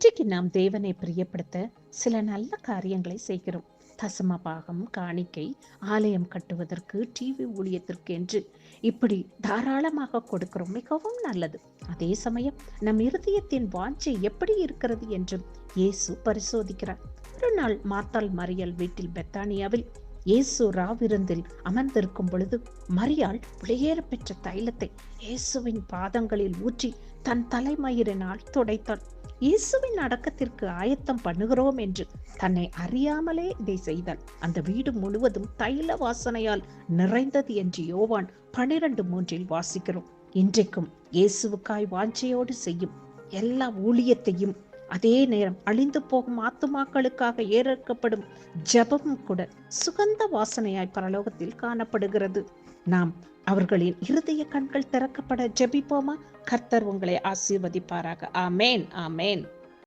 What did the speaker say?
இன்றைக்கு நாம் தேவனை பிரியப்படுத்த சில நல்ல காரியங்களை செய்கிறோம். தசம பாகம், காணிக்கை, ஆலயம் கட்டுவதற்கு, டிவி ஊழியத்திற்கு என்று இப்படி தாராளமாக கொடுக்கிறோம். மிகவும் நல்லது. அதே சமயம் நம் இருதயத்தின் வாஞ்சை எப்படி இருக்கிறது என்று இயேசு பரிசோதிக்கிறார். ஒரு நாள் மார்த்தாள் மரியாள் வீட்டில் பெத்தானியாவில் இயேசு ராவிருந்தில் அமர்ந்திருக்கும் பொழுது மரியாள் விலையேற பெற்ற தைலத்தை இயேசுவின் பாதங்களில் ஊற்றி தன் தலைமயிரினால் துடைத்தாள். இயேசுவின் அடக்கத்திற்கு ஆயத்தம் பண்ணுகிறோம் என்று தன்னை அறியாமலே இதை செய்தாள். அந்த வீடு முழுவதும் தைல வாசனையால் நிறைந்தது என்று யோவான் 12:3 வாசிக்கிறோம். இன்றைக்கும் இயேசுவுக்காய் வாஞ்சையோடு செய்யும் எல்லா ஊழியத்தையும், அதே நேரம் அழிந்து போகும் ஆத்துமாக்களுக்காக ஏற்கப்படும் ஜெபமும் கூட சுகந்த வாசனையாய் பரலோகத்தில் காணப்படுகிறது. நாம் அவர்களின் இருதய கண்கள் திறக்கப்பட ஜெபிப்போமா? கர்த்தர் உங்களை ஆசீர்வதிப்பாராக. ஆமேன், ஆமேன்.